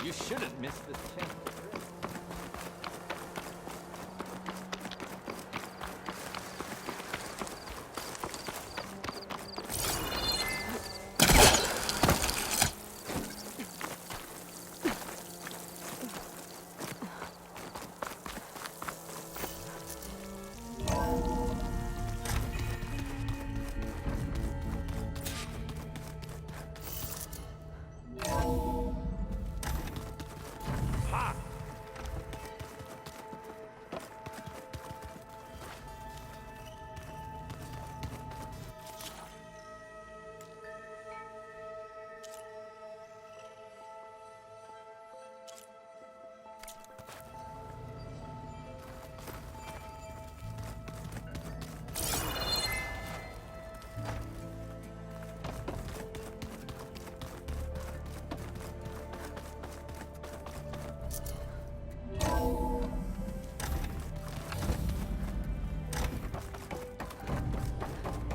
You shouldn't miss this chance.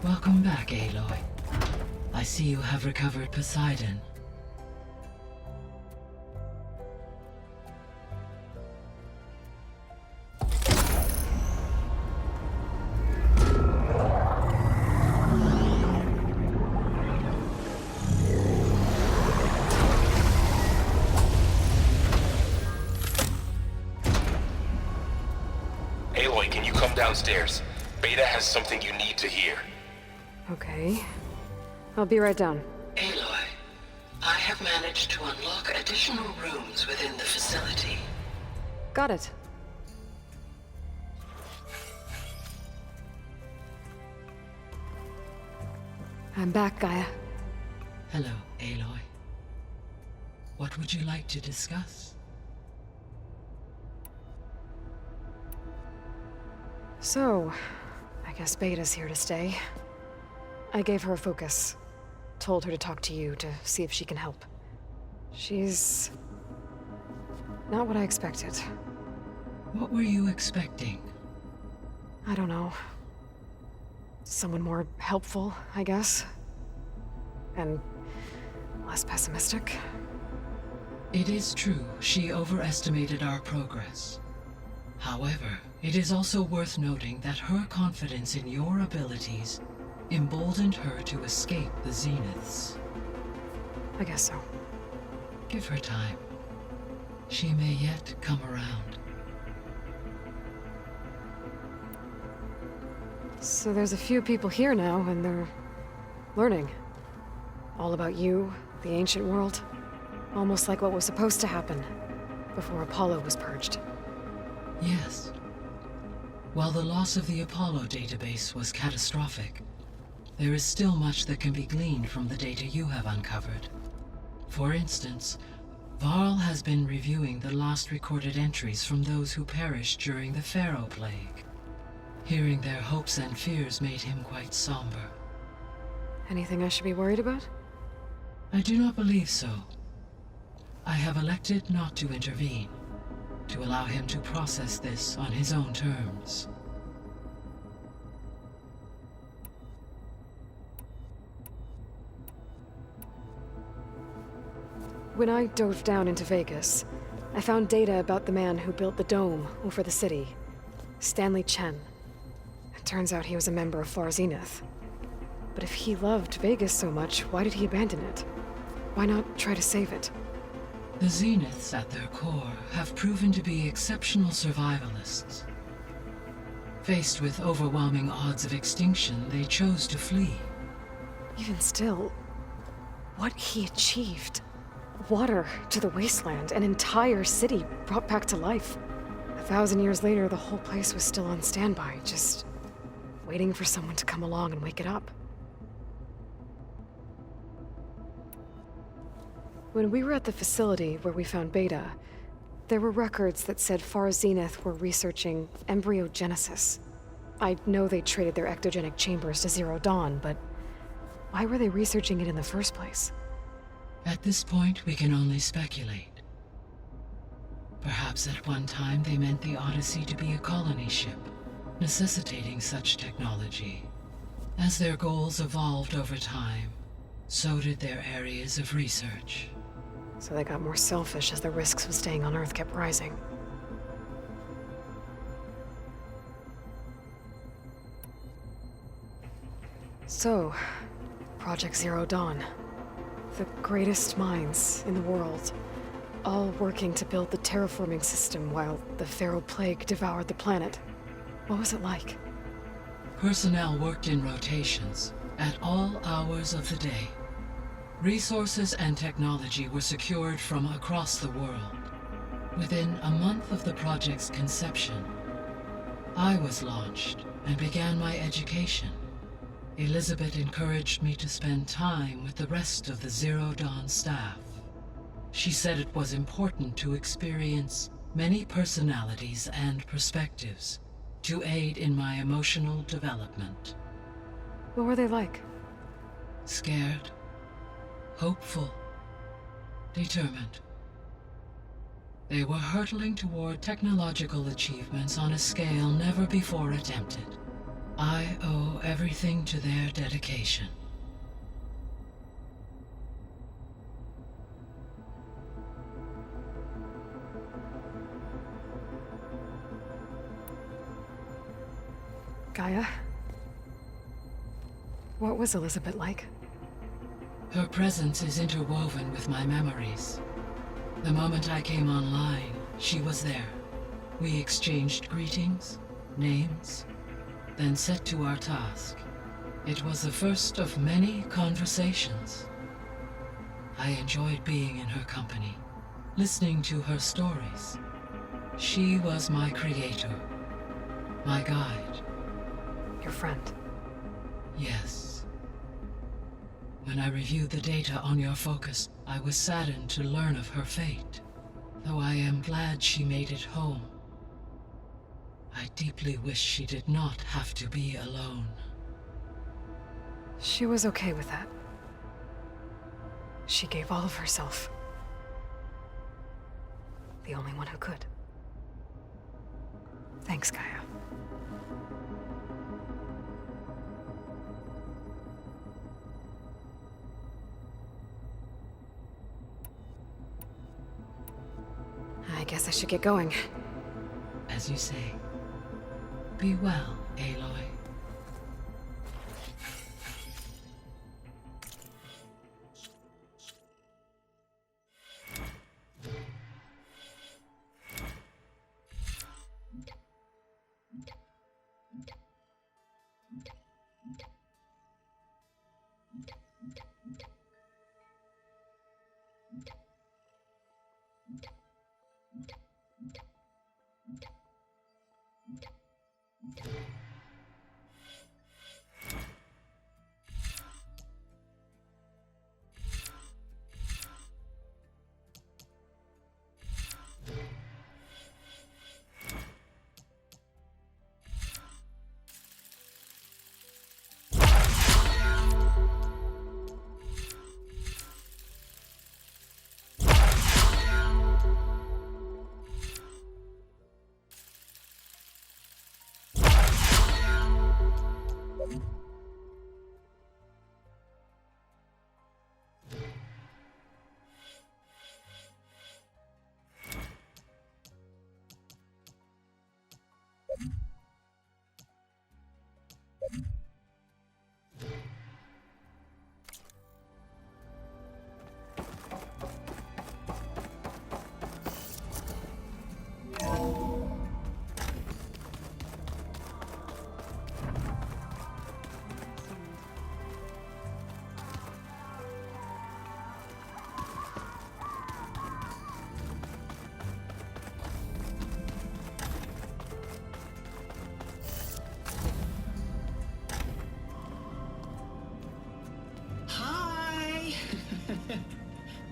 Welcome back, Aloy. I see you have recovered Poseidon. Aloy, can you come downstairs? Beta has something you need to hear. Okay. I'll be right down. Aloy, I have managed to unlock additional rooms within the facility. Got it. I'm back, Gaia. Hello, Aloy. What would you like to discuss? So, I guess Beta's here to stay. I gave her a focus. Told her to talk to you to see if she can help. She's not what I expected. What were you expecting? I don't know. Someone more helpful, I guess. And less pessimistic. It is true, she overestimated our progress. However, it is also worth noting that her confidence in your abilities emboldened her to escape the Zeniths. I guess so. Give her time. She may yet come around. So there's a few people here now, and they're learning. All about you, the ancient world. Almost like what was supposed to happen before Apollo was purged. Yes. While the loss of the Apollo database was catastrophic, there is still much that can be gleaned from the data you have uncovered. For instance, Varl has been reviewing the last recorded entries from those who perished during the Pharaoh Plague. Hearing their hopes and fears made him quite somber. Anything I should be worried about? I do not believe so. I have elected not to intervene, to allow him to process this on his own terms. When I dove down into Vegas, I found data about the man who built the dome over the city, Stanley Chen. It turns out he was a member of Far Zenith. But if he loved Vegas so much, why did he abandon it? Why not try to save it? The Zeniths, at their core, have proven to be exceptional survivalists. Faced with overwhelming odds of extinction, they chose to flee. Even still, what he achieved. Water to the wasteland, an entire city brought back to life. 1,000 years later, the whole place was still on standby, just waiting for someone to come along and wake it up. When we were at the facility where we found Beta, there were records that said Far Zenith were researching embryogenesis. I know they traded their ectogenic chambers to Zero Dawn, but why were they researching it in the first place? At this point, we can only speculate. Perhaps at one time they meant the Odyssey to be a colony ship, necessitating such technology. As their goals evolved over time, so did their areas of research. So they got more selfish as the risks of staying on Earth kept rising. So, Project Zero Dawn. The greatest minds in the world, all working to build the terraforming system while the Pharaoh Plague devoured the planet. What was it like? Personnel worked in rotations at all hours of the day. Resources and technology were secured from across the world. Within a month of the project's conception, I was launched and began my education. Elizabeth encouraged me to spend time with the rest of the Zero Dawn staff. She said it was important to experience many personalities and perspectives to aid in my emotional development. What were they like? Scared, hopeful, determined. They were hurtling toward technological achievements on a scale never before attempted. I owe everything to their dedication. Gaia? What was Elizabeth like? Her presence is interwoven with my memories. The moment I came online, she was there. We exchanged greetings, names, then set to our task. It was the first of many conversations. I enjoyed being in her company, listening to her stories. She was my creator, my guide. Your friend. Yes. When I reviewed the data on your focus, I was saddened to learn of her fate, though I am glad she made it home. I deeply wish she did not have to be alone. She was okay with that. She gave all of herself. The only one who could. Thanks, Gaia. I guess I should get going. As you say, be well, Aloy.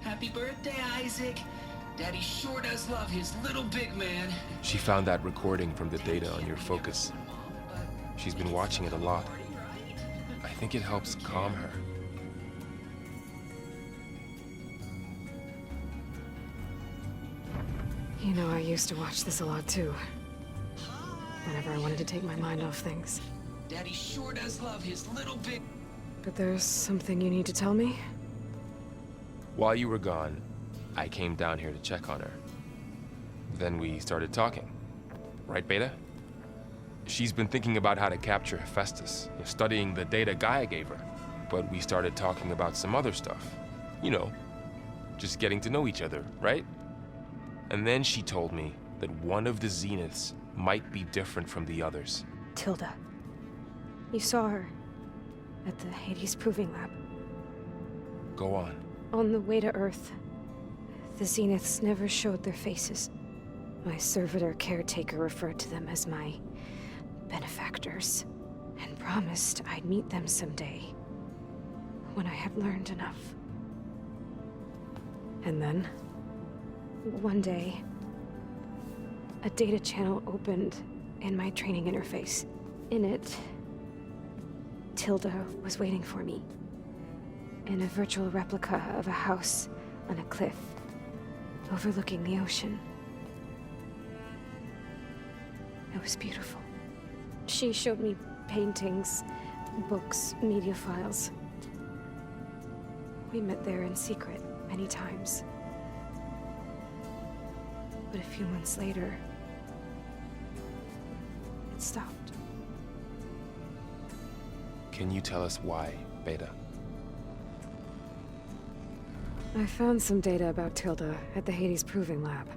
Happy birthday, Isaac. Daddy sure does love his little big man. She found that recording from the data on your focus. She's been watching it a lot. I think it helps calm her. You know, I used to watch this a lot too. Whenever I wanted to take my mind off things. Daddy sure does love his little big... But there's something you need to tell me? While you were gone, I came down here to check on her. Then we started talking. Right, Beta? She's been thinking about how to capture Hephaestus, studying the data Gaia gave her. But we started talking about some other stuff. You know, just getting to know each other, right? And then she told me that one of the Zeniths might be different from the others. Tilda. You saw her at the Hades Proving Lab. Go on. On the way to Earth, the Zeniths never showed their faces. My servitor caretaker referred to them as my benefactors, and promised I'd meet them someday, when I had learned enough. And then, one day, a data channel opened in my training interface. In it, Tilda was waiting for me, in a virtual replica of a house on a cliff, overlooking the ocean. It was beautiful. She showed me paintings, books, media files. We met there in secret many times. But a few months later, it stopped. Can you tell us why, Beta? I found some data about Tilda at the Hades Proving Lab.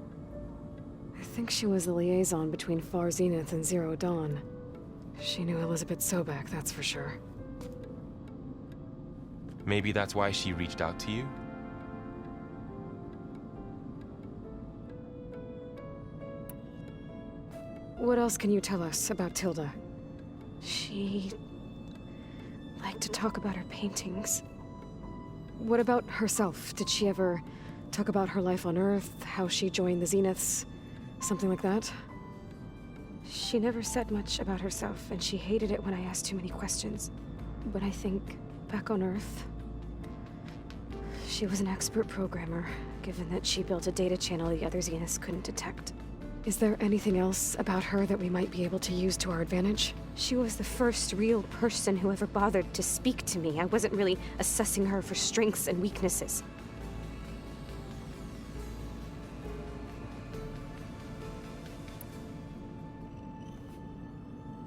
I think she was the liaison between Far Zenith and Zero Dawn. She knew Elizabeth Sobek, that's for sure. Maybe that's why she reached out to you? What else can you tell us about Tilda? She liked to talk about her paintings. What about herself? Did she ever talk about her life on Earth, how she joined the Zeniths, something like that? She never said much about herself, and she hated it when I asked too many questions. But I think, back on Earth, she was an expert programmer, given that she built a data channel the other Zeniths couldn't detect. Is there anything else about her that we might be able to use to our advantage? She was the first real person who ever bothered to speak to me. I wasn't really assessing her for strengths and weaknesses.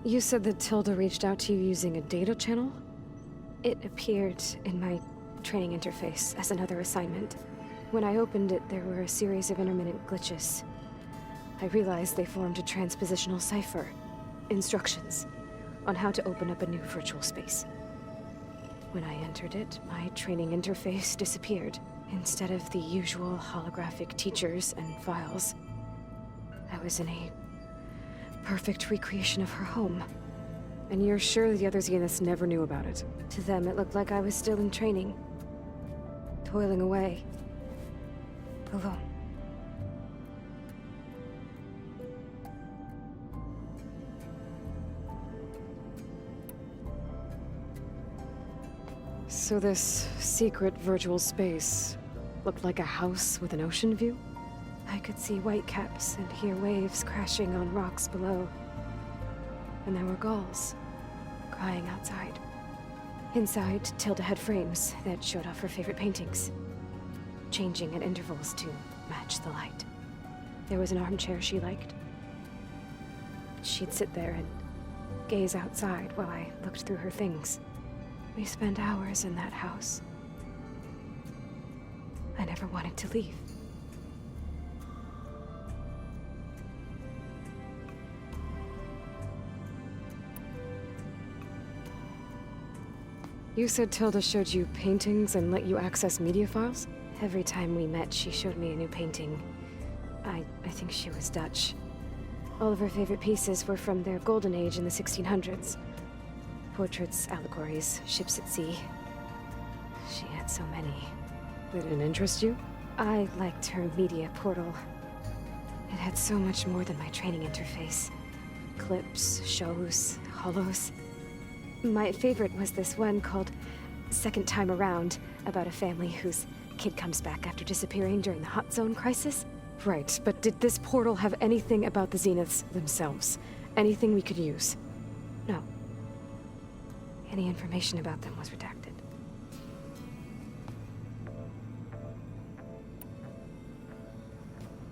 You said that Tilda reached out to you using a data channel? It appeared in my training interface as another assignment. When I opened it, there were a series of intermittent glitches. I realized they formed a transpositional cipher, instructions, on how to open up a new virtual space. When I entered it, my training interface disappeared. Instead of the usual holographic teachers and files, I was in a perfect recreation of her home. And you're sure the other Zeniths never knew about it? To them, it looked like I was still in training, toiling away, alone. So this secret virtual space looked like a house with an ocean view? I could see whitecaps and hear waves crashing on rocks below. And there were gulls crying outside. Inside, Tilda had frames that showed off her favorite paintings, changing at intervals to match the light. There was an armchair she liked. She'd sit there and gaze outside while I looked through her things. We spent hours in that house. I never wanted to leave. You said Tilda showed you paintings and let you access media files? Every time we met, she showed me a new painting. I think she was Dutch. All of her favorite pieces were from their golden age in the 1600s. Portraits, allegories, ships at sea. She had so many. Did it interest you? I liked her media portal. It had so much more than my training interface. Clips, shows, holos. My favorite was this one called Second Time Around, about a family whose kid comes back after disappearing during the Hot Zone crisis. Right, but did this portal have anything about the Zeniths themselves? Anything we could use? No. Any information about them was redacted.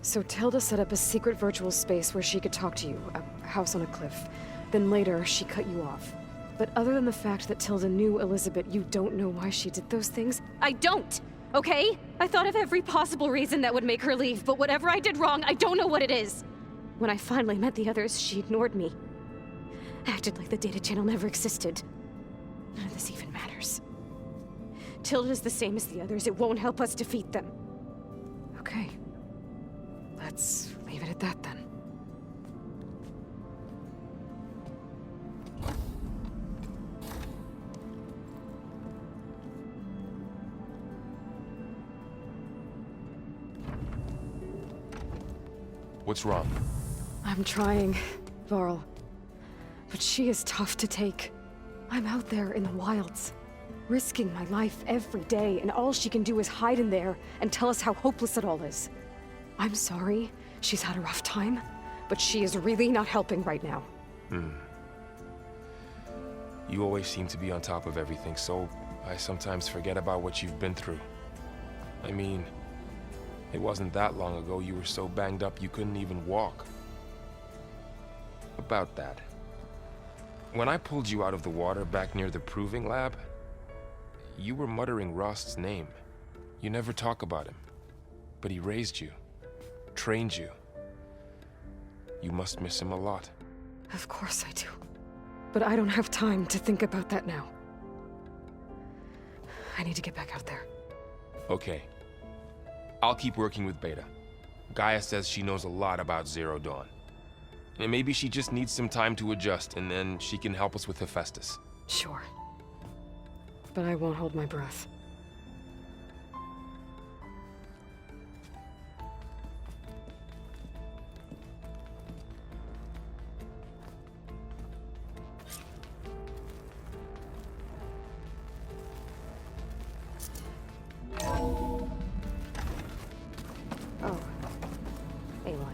So Tilda set up a secret virtual space where she could talk to you, a house on a cliff. Then later, she cut you off. But other than the fact that Tilda knew Elizabeth, you don't know why she did those things? I don't! Okay? I thought of every possible reason that would make her leave, but whatever I did wrong, I don't know what it is! When I finally met the others, she ignored me. Acted like the data channel never existed. None of this even matters. Tilda's the same as the others. It won't help us defeat them. Okay. Let's leave it at that then. What's wrong? I'm trying, Varl. But she is tough to take. I'm out there in the wilds, risking my life every day, and all she can do is hide in there and tell us how hopeless it all is. I'm sorry she's had a rough time, but she is really not helping right now. You always seem to be on top of everything, so I sometimes forget about what you've been through. I mean, it wasn't that long ago you were so banged up you couldn't even walk. About that. When I pulled you out of the water back near the proving lab, you were muttering Rost's name. You never talk about him. But he raised you, trained you. You must miss him a lot. Of course I do. But I don't have time to think about that now. I need to get back out there. Okay. I'll keep working with Beta. Gaia says she knows a lot about Zero Dawn. And maybe she just needs some time to adjust, and then she can help us with Hephaestus. Sure. But I won't hold my breath. Oh. Aloy.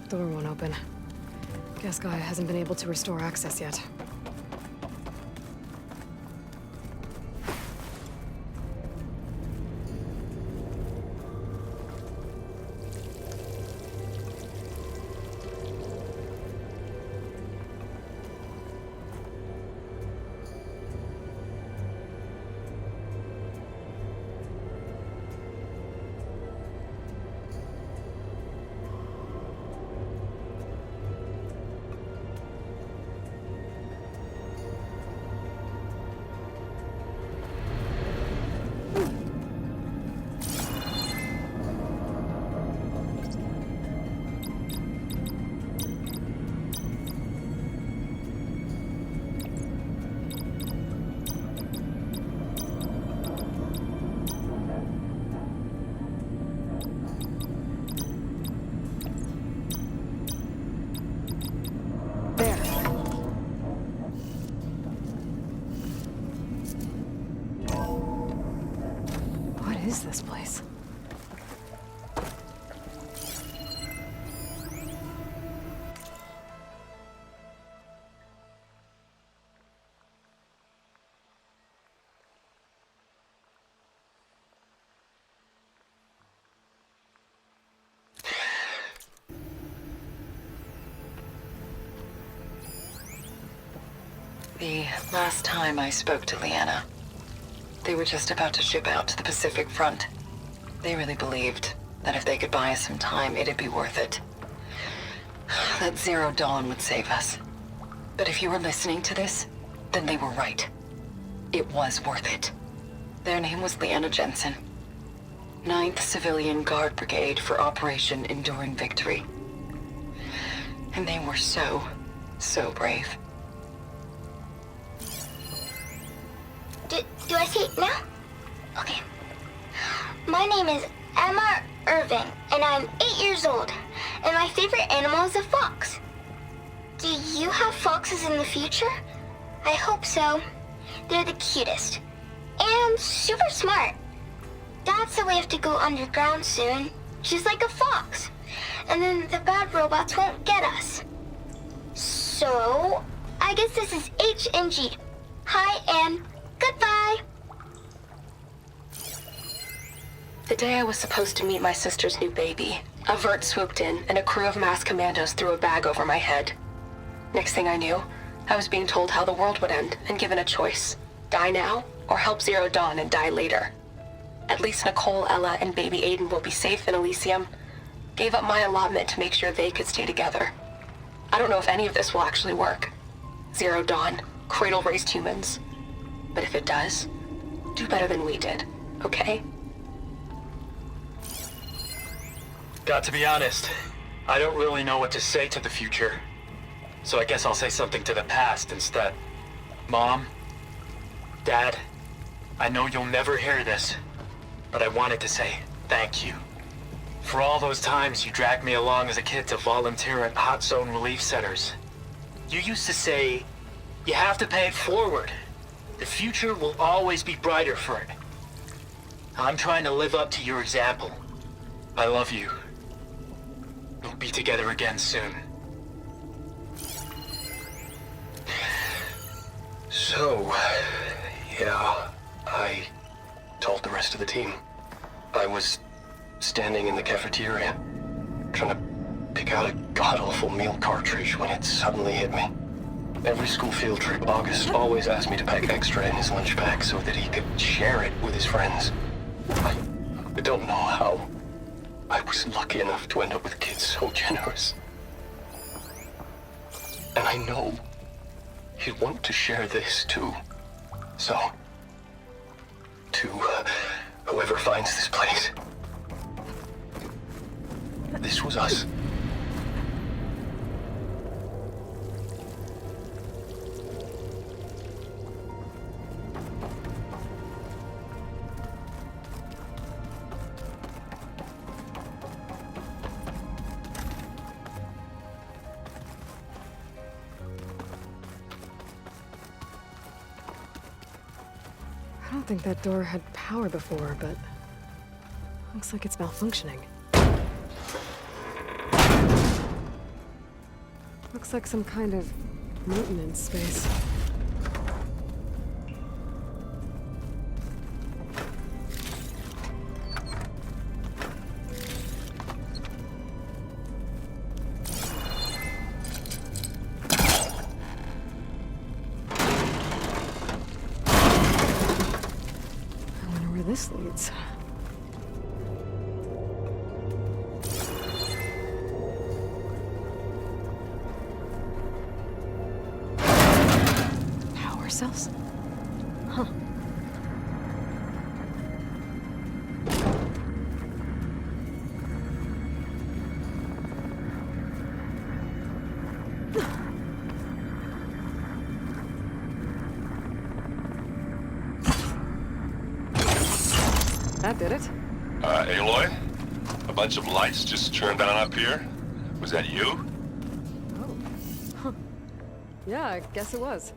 Door won't open. Guess Gaia hasn't been able to restore access yet. What is this place? The last time I spoke to Leanna, they were just about to ship out to the Pacific Front. They really believed that if they could buy us some time, it'd be worth it. That Zero Dawn would save us. But if you were listening to this, then they were right. It was worth it. Their name was Leanna Jensen. 9th Civilian Guard Brigade for Operation Enduring Victory. And they were so brave. Do I see it now? Okay. My name is Emma Irving, and I'm 8 years old, and my favorite animal is a fox. Do you have foxes in the future? I hope so. They're the cutest. And super smart. Dad said we have to go underground soon, just like a fox. And then the bad robots won't get us. So, I guess this is H and G. Hi and goodbye. The day I was supposed to meet my sister's new baby, a vert swooped in and a crew of masked commandos threw a bag over my head. Next thing I knew, I was being told how the world would end and given a choice. Die now, or help Zero Dawn and die later. At least Nicole, Ella, and baby Aiden will be safe in Elysium. Gave up my allotment to make sure they could stay together. I don't know if any of this will actually work. Zero Dawn, cradle-raised humans. But if it does, do better than we did, okay? Got to be honest, I don't really know what to say to the future. So I guess I'll say something to the past instead. Mom, Dad, I know you'll never hear this, but I wanted to say thank you. For all those times you dragged me along as a kid to volunteer at hot zone relief centers. You used to say, you have to pay it forward. The future will always be brighter for it. I'm trying to live up to your example. I love you. We'll be together again soon. So, yeah, I told the rest of the team. I was standing in the cafeteria, trying to pick out a god-awful meal cartridge when it suddenly hit me. Every school field trip, August always asked me to pack extra in his lunch pack so that he could share it with his friends. I don't know how. I was lucky enough to end up with kids so generous. And I know he'd want to share this too. So, to whoever finds this place, this was us. I don't think that door had power before, but looks like it's malfunctioning. Looks like some kind of maintenance space. I wonder where this leads. Cells? Huh. That did it. Aloy? A bunch of lights just turned on up here. Was that you? Oh. Huh. Yeah, I guess it was.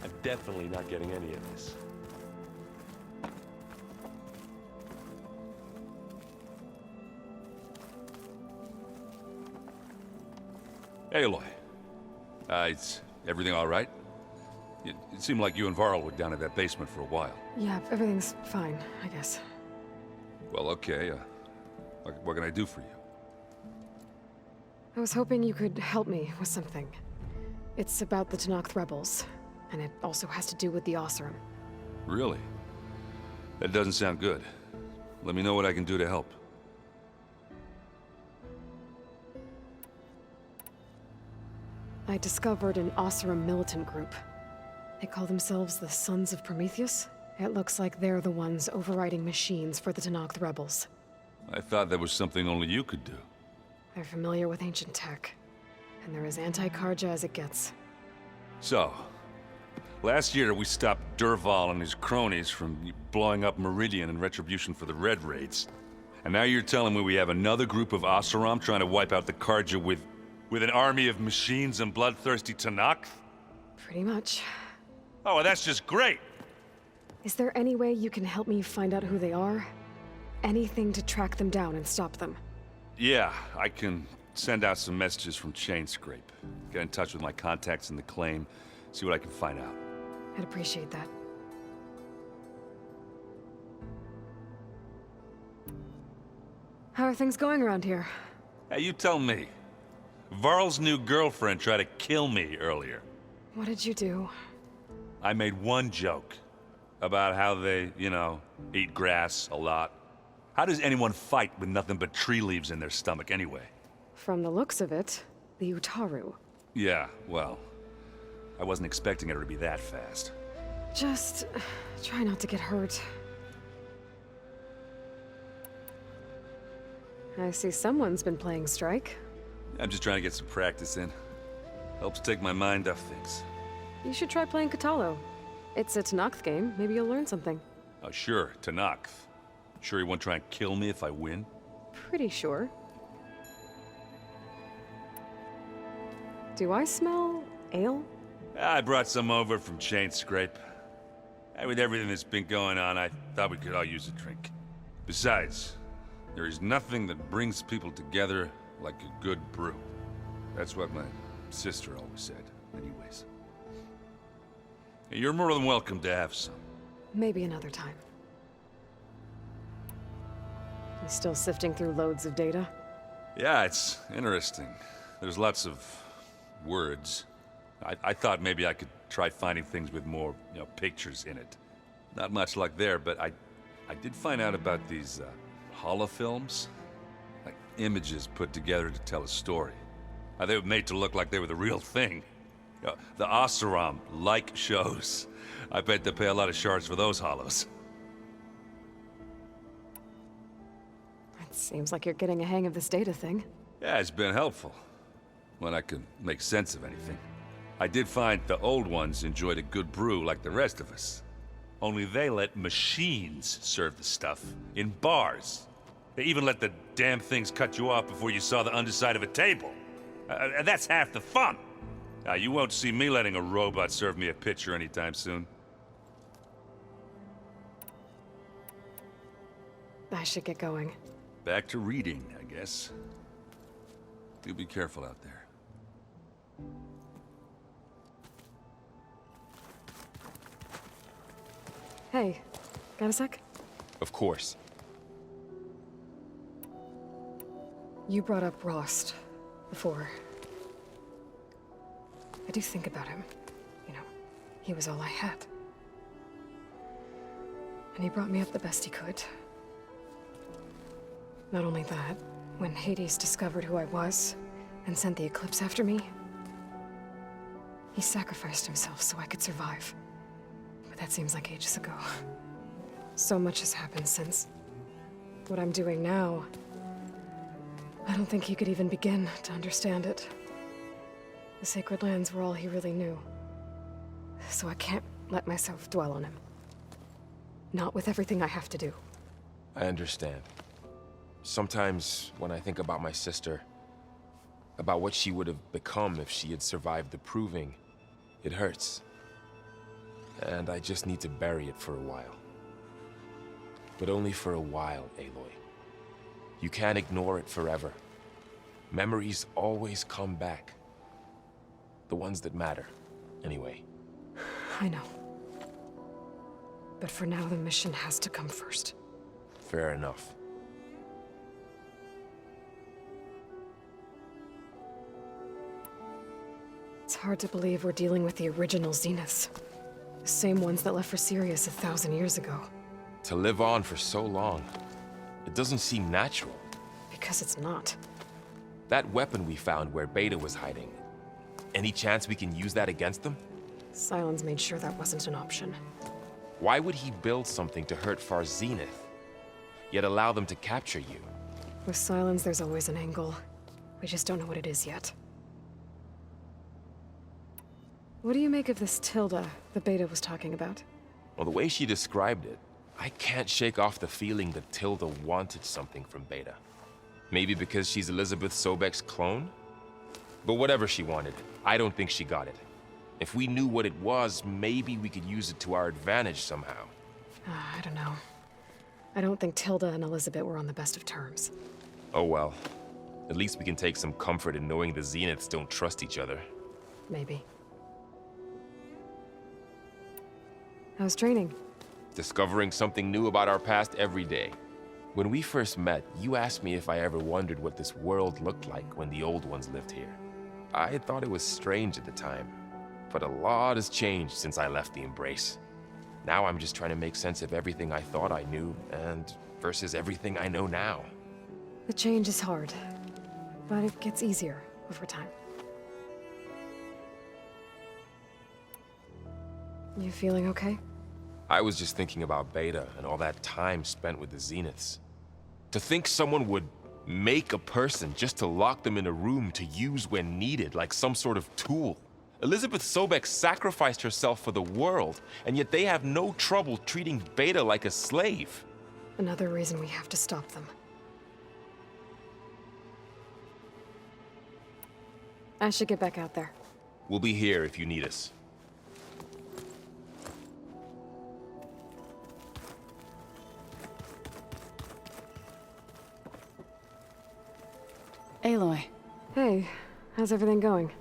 I'm definitely not getting any of this. Aloy. Is everything all right? It seemed like you and Varl were down at that basement for a while. Yeah, everything's fine, I guess. Well, okay. What can I do for you? I was hoping you could help me with something. It's about the Tenakth rebels, and it also has to do with the Oseram. Really? That doesn't sound good. Let me know what I can do to help. I discovered an Oseram militant group. They call themselves the Sons of Prometheus. It looks like they're the ones overriding machines for the Tenakth rebels. I thought that was something only you could do. They're familiar with ancient tech, and they're as anti-Karja as it gets. So, last year we stopped Dervahl and his cronies from blowing up Meridian in retribution for the Red Raids. And now you're telling me we have another group of Oseram trying to wipe out the Karja with an army of machines and bloodthirsty Tenakth? Pretty much. Oh, well, that's just great! Is there any way you can help me find out who they are? Anything to track them down and stop them? Yeah, I can send out some messages from Chainscrape. Get in touch with my contacts in the claim, see what I can find out. I'd appreciate that. How are things going around here? Hey, you tell me. Varl's new girlfriend tried to kill me earlier. What did you do? I made one joke about how they, eat grass a lot. How does anyone fight with nothing but tree leaves in their stomach anyway? From the looks of it, the Utaru. Yeah, well, I wasn't expecting her to be that fast. Just try not to get hurt. I see someone's been playing Strike. I'm just trying to get some practice in. Helps take my mind off things. You should try playing Kotallo. It's a Tenakth game. Maybe you'll learn something. Oh, sure, Tenakth. Sure he won't try and kill me if I win? Pretty sure. Do I smell ale? I brought some over from Chainscrape. With everything that's been going on, I thought we could all use a drink. Besides, there is nothing that brings people together like a good brew. That's what my sister always said, anyways. You're more than welcome to have some. Maybe another time. You still sifting through loads of data? Yeah, it's interesting. There's lots of words. I thought maybe I could try finding things with more, pictures in it. Not much luck there, but I did find out about these holofilms. Like images put together to tell a story. They were made to look like they were the real thing. The Oseram like shows. I bet they pay a lot of shards for those hollows. It seems like you're getting a hang of this data thing. Yeah, it's been helpful. When I could make sense of anything. I did find the old ones enjoyed a good brew like the rest of us. Only they let machines serve the stuff in bars. They even let the damn things cut you off before you saw the underside of a table. That's half the fun. You won't see me letting a robot serve me a pitcher anytime soon. I should get going. Back to reading, I guess. Do be careful out there. Hey, got a sec? Of course. You brought up Rost before. I do think about him. He was all I had. And he brought me up the best he could. Not only that, when Hades discovered who I was and sent the Eclipse after me, he sacrificed himself so I could survive. But that seems like ages ago. So much has happened since. What I'm doing now, I don't think he could even begin to understand it. The Sacred Lands were all he really knew. So I can't let myself dwell on him. Not with everything I have to do. I understand. Sometimes when I think about my sister, about what she would have become if she had survived the Proving, it hurts. And I just need to bury it for a while. But only for a while, Aloy. You can't ignore it forever. Memories always come back. The ones that matter, anyway. I know. But for now, the mission has to come first. Fair enough. It's hard to believe we're dealing with the original Zeniths. The same ones that left for Sirius 1,000 years ago. To live on for so long, it doesn't seem natural. Because it's not. That weapon we found where Beta was hiding, any chance we can use that against them? Sylens made sure that wasn't an option. Why would he build something to hurt Far Zenith, yet allow them to capture you? With Sylens, there's always an angle. We just don't know what it is yet. What do you make of this Tilda the Beta was talking about? Well, the way she described it, I can't shake off the feeling that Tilda wanted something from Beta. Maybe because she's Elizabeth Sobek's clone? But whatever she wanted, I don't think she got it. If we knew what it was, maybe we could use it to our advantage somehow. I don't know. I don't think Tilda and Elizabeth were on the best of terms. Oh well. At least we can take some comfort in knowing the Zeniths don't trust each other. Maybe. How's training? Discovering something new about our past every day. When we first met, you asked me if I ever wondered what this world looked like when the old ones lived here. I thought it was strange at the time, but a lot has changed since I left the Embrace. Now I'm just trying to make sense of everything I thought I knew, and versus everything I know now. The change is hard, but it gets easier over time. You feeling okay? I was just thinking about Beta and all that time spent with the Zeniths. To think someone would make a person just to lock them in a room to use when needed, like some sort of tool. Elizabeth Sobek sacrificed herself for the world, and yet they have no trouble treating Beta like a slave. Another reason we have to stop them. I should get back out there. We'll be here if you need us. Aloy. Hey, how's everything going?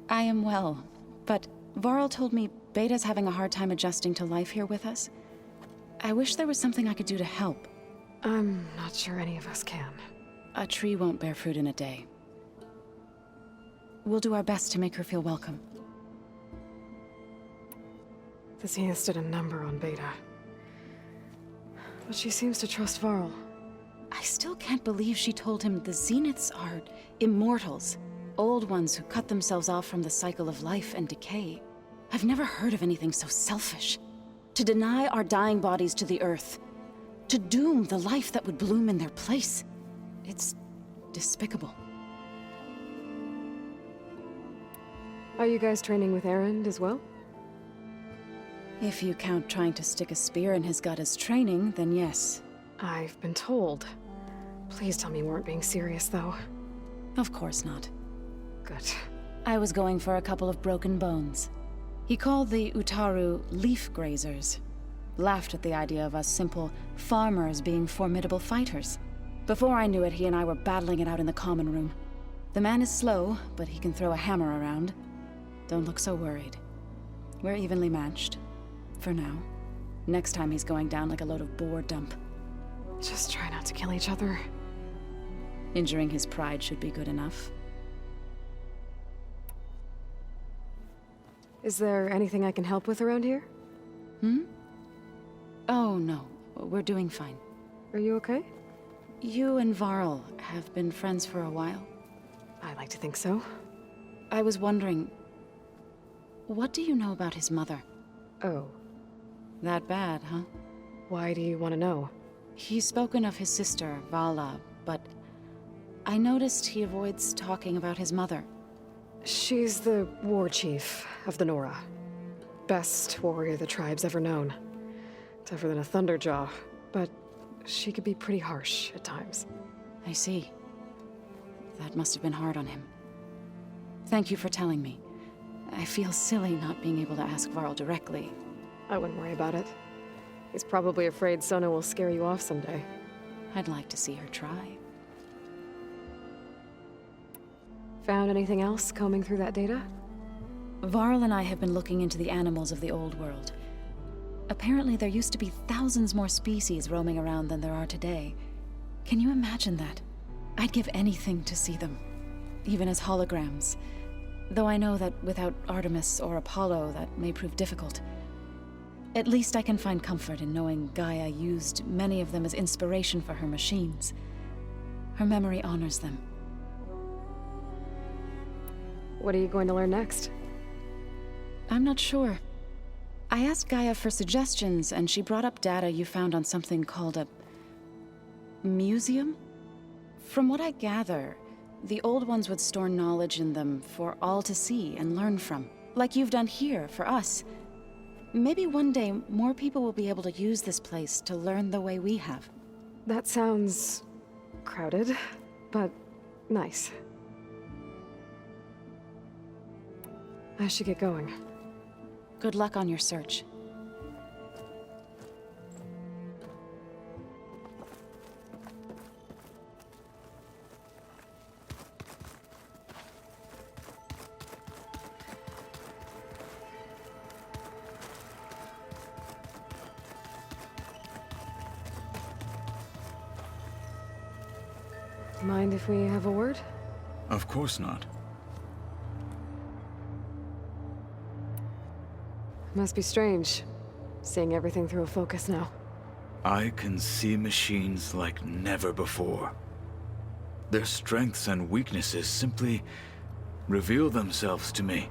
I am well, but Varl told me Beta's having a hard time adjusting to life here with us. I wish there was something I could do to help. I'm not sure any of us can. A tree won't bear fruit in a day. We'll do our best to make her feel welcome. The Zeniths did a number on Beta. But she seems to trust Varl. I still can't believe she told him the Zeniths are immortals. Old ones who cut themselves off from the cycle of life and decay. I've never heard of anything so selfish. To deny our dying bodies to the Earth. To doom the life that would bloom in their place. It's despicable. Are you guys training with Erend as well? If you count trying to stick a spear in his gut as training, then yes. I've been told. Please tell me you weren't being serious, though. Of course not. Good. I was going for a couple of broken bones. He called the Utaru leaf grazers. Laughed at the idea of us simple farmers being formidable fighters. Before I knew it, he and I were battling it out in the common room. The man is slow, but he can throw a hammer around. Don't look so worried. We're evenly matched. For now. Next time he's going down like a load of boar dump. Just try not to kill each other. Injuring his pride should be good enough. Is there anything I can help with around here? Oh, no. We're doing fine. Are you okay? You and Varl have been friends for a while. I like to think so. I was wondering... what do you know about his mother? Oh. That bad, huh? Why do you want to know? He's spoken of his sister, Vala, but... I noticed he avoids talking about his mother. She's the war chief of the Nora. Best warrior the tribe's ever known. Tougher than a Thunderjaw, but she could be pretty harsh at times. I see. That must have been hard on him. Thank you for telling me. I feel silly not being able to ask Varl directly. I wouldn't worry about it. He's probably afraid Sona will scare you off someday. I'd like to see her try. Found anything else combing through that data? Varl and I have been looking into the animals of the old world. Apparently, there used to be thousands more species roaming around than there are today. Can you imagine that? I'd give anything to see them, even as holograms. Though I know that without Artemis or Apollo, that may prove difficult. At least I can find comfort in knowing Gaia used many of them as inspiration for her machines. Her memory honors them. What are you going to learn next? I'm not sure. I asked Gaia for suggestions, and she brought up data you found on something called a museum? From what I gather, the old ones would store knowledge in them for all to see and learn from, like you've done here for us. Maybe one day more people will be able to use this place to learn the way we have. That sounds crowded, but nice. I should get going. Good luck on your search. Mind if we have a word? Of course not. Must be strange, seeing everything through a focus now. I can see machines like never before. Their strengths and weaknesses simply reveal themselves to me.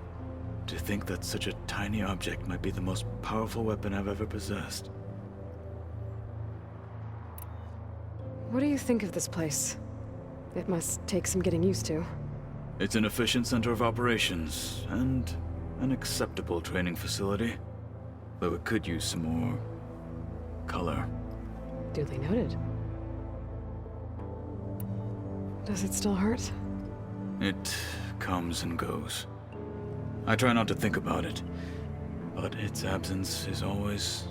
To think that such a tiny object might be the most powerful weapon I've ever possessed. What do you think of this place? It must take some getting used to. It's an efficient center of operations, and an acceptable training facility. Though it could use some more color. Duly noted. Does it still hurt? It comes and goes. I try not to think about it, but its absence is always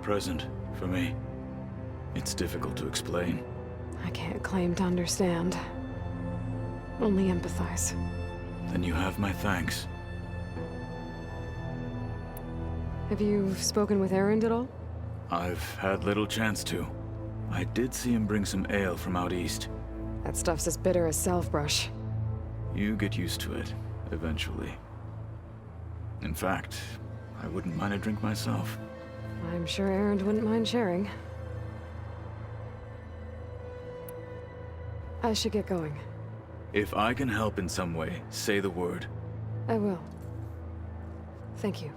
present for me. It's difficult to explain. I can't claim to understand. Only empathize. Then you have my thanks. Have you spoken with Erend at all? I've had little chance to. I did see him bring some ale from out east. That stuff's as bitter as salve-brush. You get used to it, eventually. In fact, I wouldn't mind a drink myself. I'm sure Erend wouldn't mind sharing. I should get going. If I can help in some way, say the word. I will. Thank you.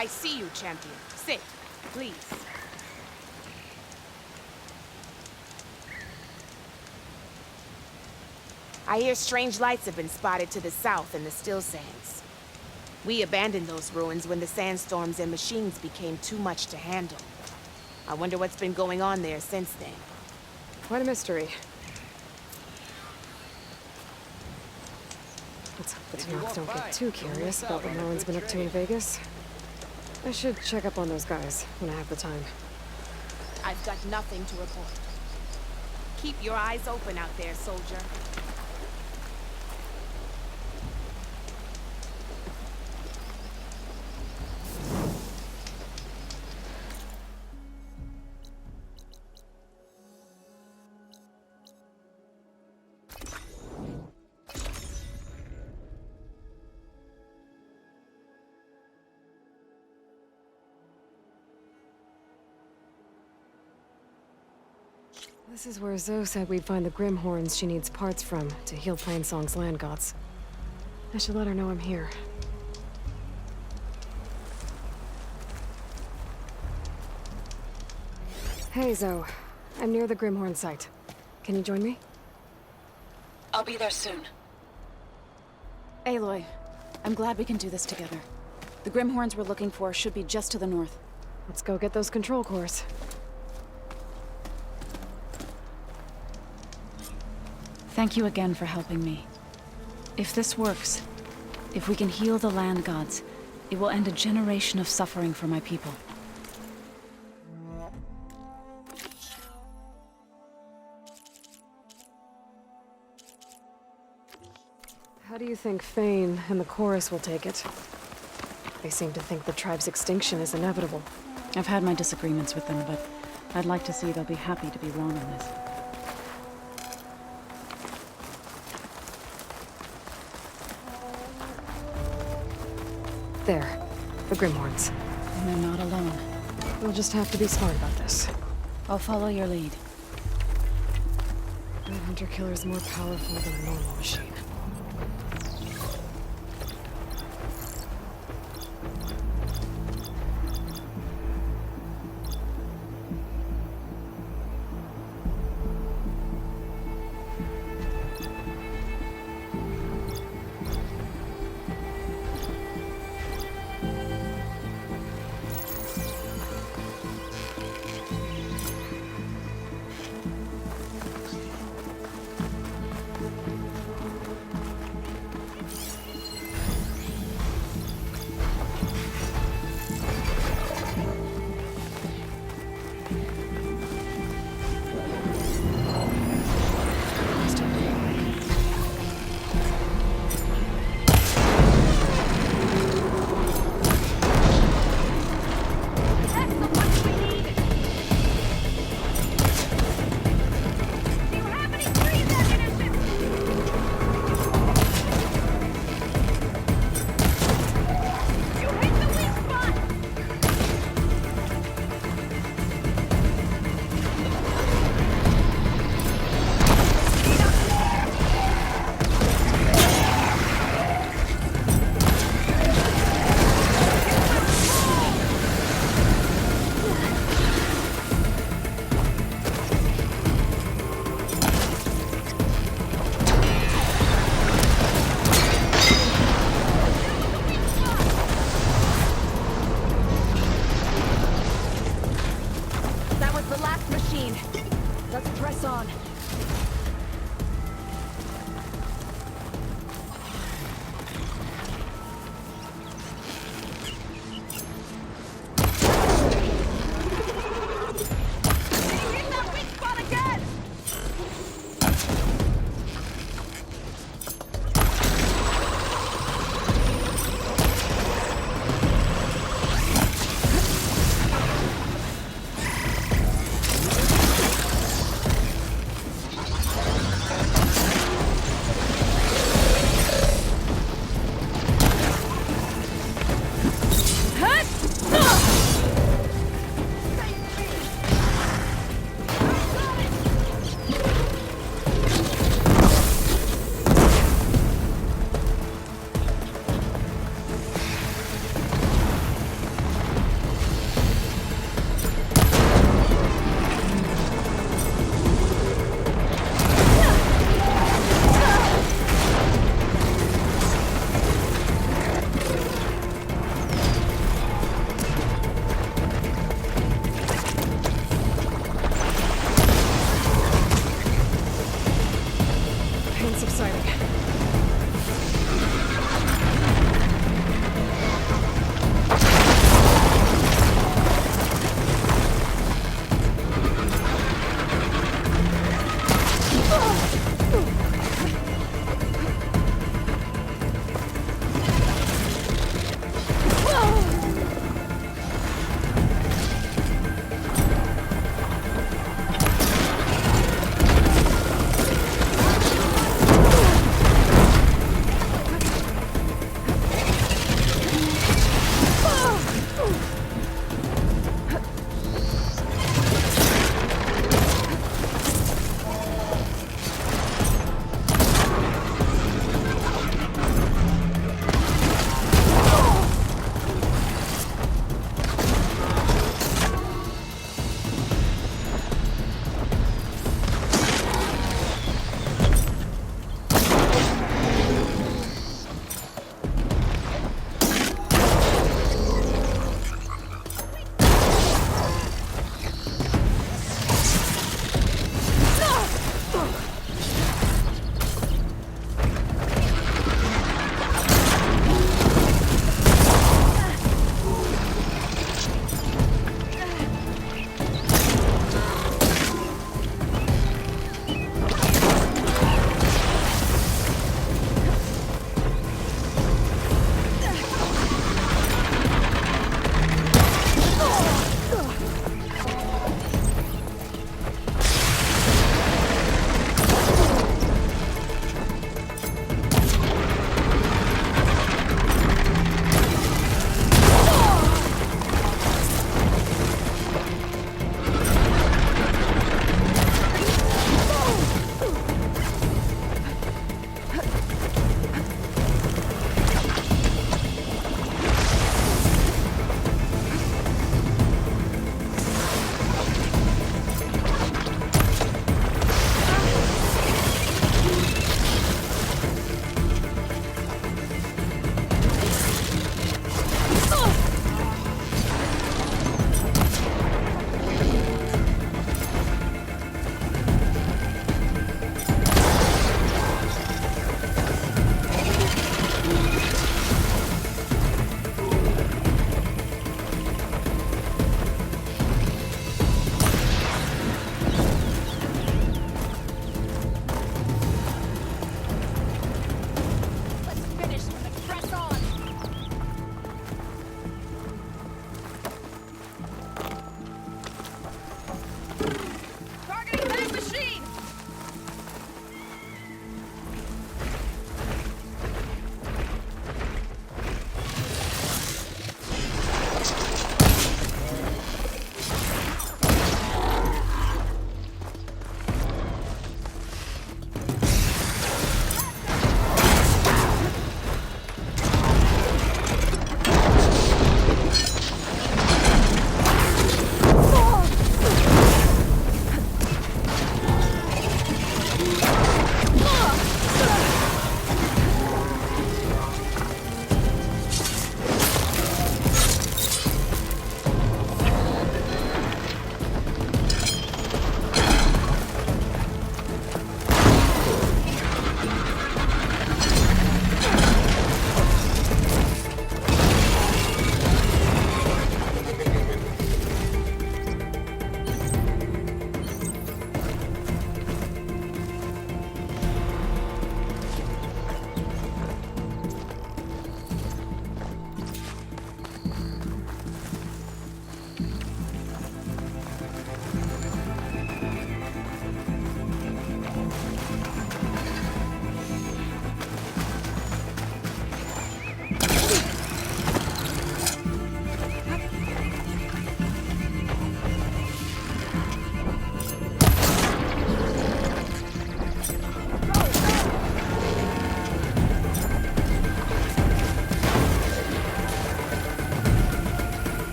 I see you, champion. Sit, please. I hear strange lights have been spotted to the south in the Still Sands. We abandoned those ruins when the sandstorms and machines became too much to handle. I wonder what's been going on there since then. Quite a mystery. Let's hope the Tennocs don't get too curious about what Merlin's been up to in Vegas. I should check up on those guys when I have the time. I've got nothing to report. Keep your eyes open out there, soldier. This is where Zoe said we'd find the Grimhorns she needs parts from to heal Plainsong's land gods. I should let her know I'm here. Hey, Zoe. I'm near the Grimhorn site. Can you join me? I'll be there soon. Aloy, I'm glad we can do this together. The Grimhorns we're looking for should be just to the north. Let's go get those control cores. Thank you again for helping me. If this works, if we can heal the land gods, it will end a generation of suffering for my people. How do you think Fane and the Chorus will take it? They seem to think the tribe's extinction is inevitable. I've had my disagreements with them, but I'd like to see they'll be happy to be wrong on this. There. The Grimhorns. And they're not alone. We'll just have to be smart about this. I'll follow your lead. That hunter-killer is more powerful than a normal machine.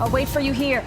I'll wait for you here.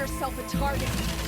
yourself a target.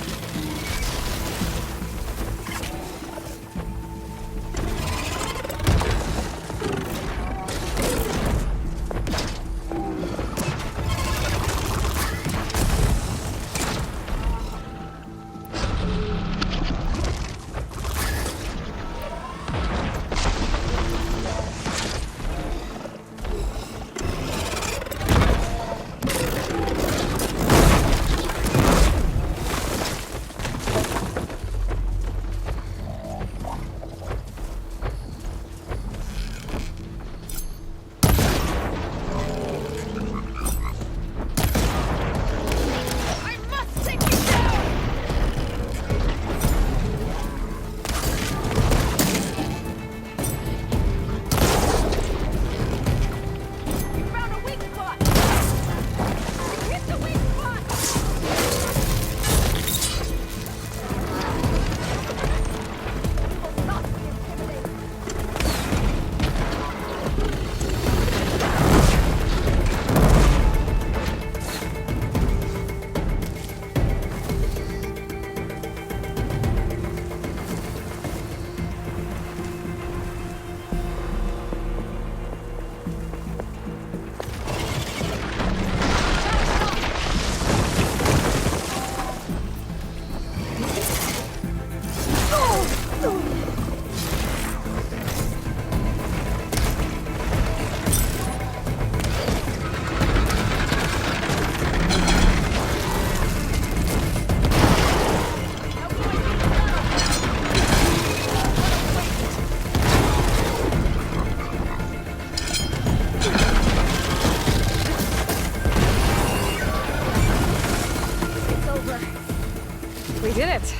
did it.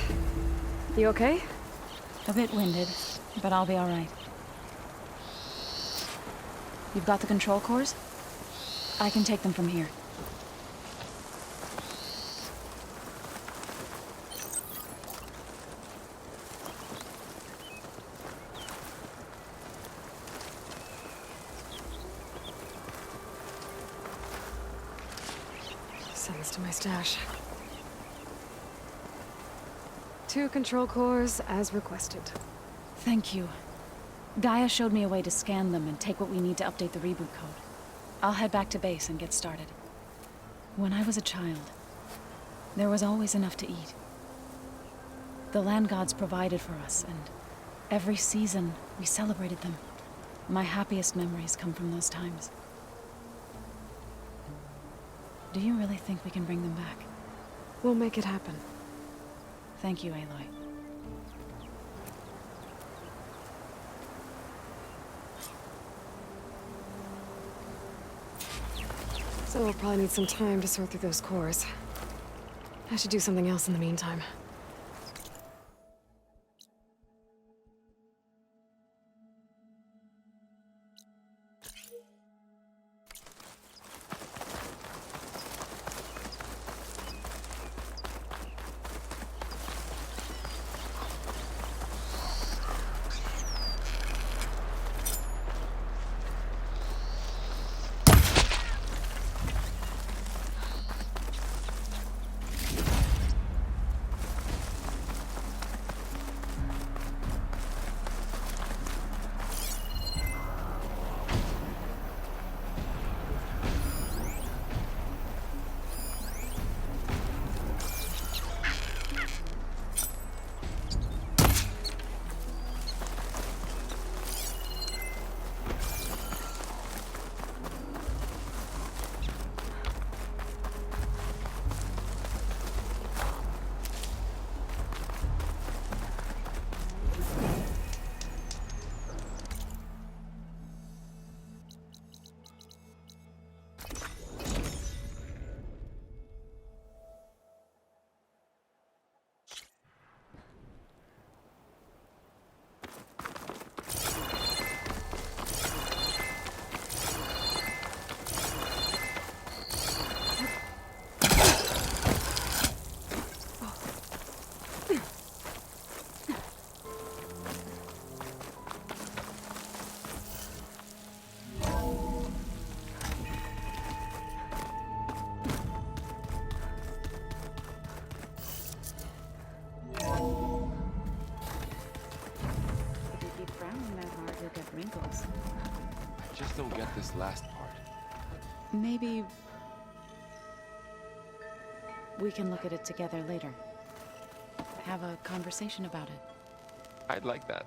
You okay? A bit winded, but I'll be all right. You've got the control cores? I can take them from here. Sends to my stash. 2 control cores as requested. Thank you. Gaia showed me a way to scan them and take what we need to update the reboot code. I'll head back to base and get started. When I was a child, there was always enough to eat. The land gods provided for us, and every season we celebrated them. My happiest memories come from those times. Do you really think we can bring them back? We'll make it happen. Thank you, Aloy. So we'll probably need some time to sort through those cores. I should do something else in the meantime. I just don't get this last part. Maybe we can look at it together later. Have a conversation about it. I'd like that.